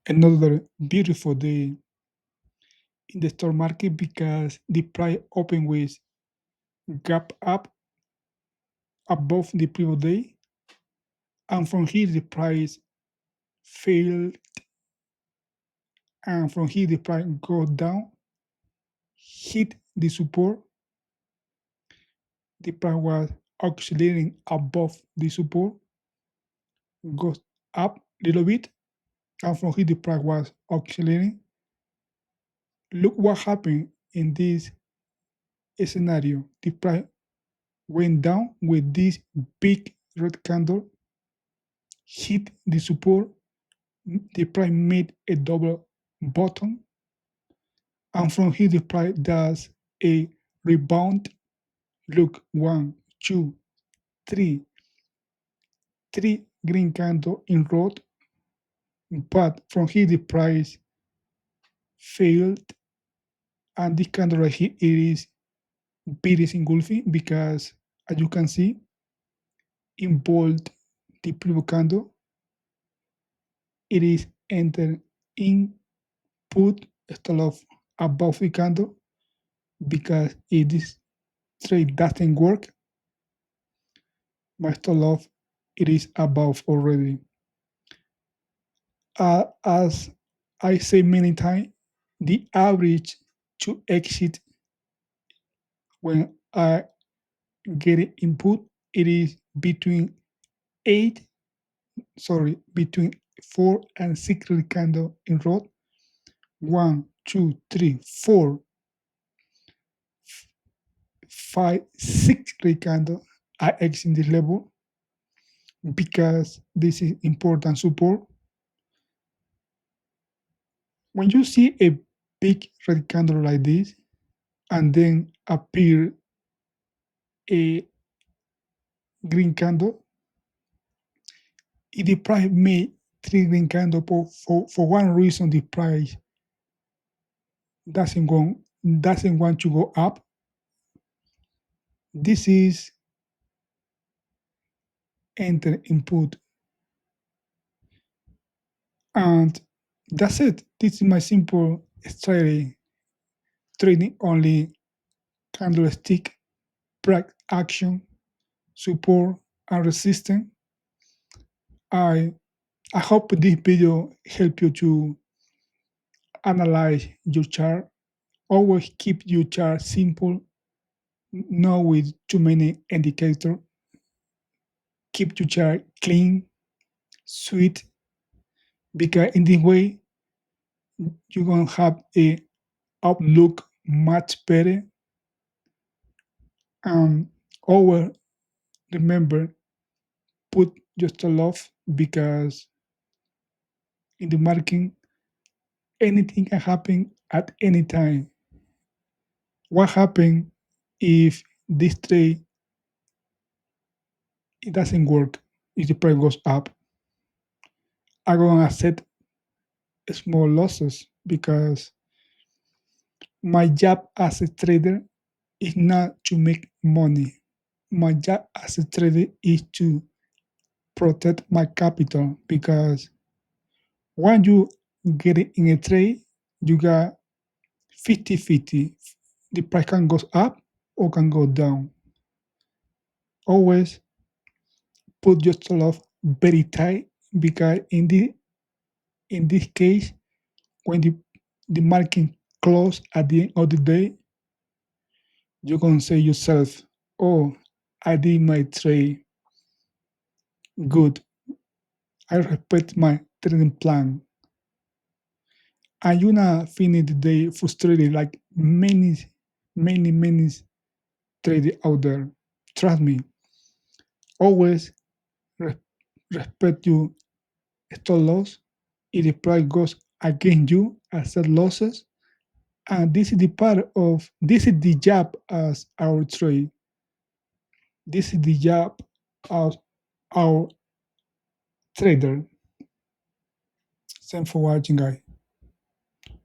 Another beautiful day in the stock market because the price opened with gap up above the previous day, and from here the price failed, and from here the price go down, hit the support. The price was oscillating above the support, goes up a little bit, and from here the price was oscillating. Look what happened in this scenario. The price went down with this big red candle, hit the support, the price made a double bottom, and from here the price does a rebound. Look, one, two, three green candle in row, but from here the price failed, and this candle right here it is bearish engulfing because, as you can see in bold, the previous candle it is enter in put stop loss above the candle because if this trade doesn't work, my stop loss it is above already. As I say many times, the average to exit when I get input it is eight, between 4 and 6 candle in row. 1, 2, 3, 4, 5, 6 candle. I exit this level because this is important support. When you see a big red candle like this, and then appear a green candle, if the price made 3 green candle for one reason, the price doesn't want to go up. This is enter input, and that's it. This is my simple strategy: trading only candlestick, price action, support, and resistance. I I hope this video help you to analyze your chart. Always keep your chart simple, not with too many indicators. Keep your chart clean, sweet, because in this way you're gonna have a outlook much better. Always remember, put your stop loss because in the market anything can happen at any time. What happens if this trade it doesn't work? If the price goes up, I'm gonna accept small losses because my job as a trader is not to make money. My job as a trader is to protect my capital because when you get it in a trade, you got 50-50. The price can go up or can go down. Always put your stop loss very tight because in this case, when the market close at the end of the day, you're gonna say yourself, "Oh, I did my trade good. I respect my trading plan." And you're not finish the day frustrated like many traders out there. Trust me. Always re- respect your stop loss. If the price goes against you, accept losses. And this is the job as our trade. This is the job of our trader. Thanks for watching, guys.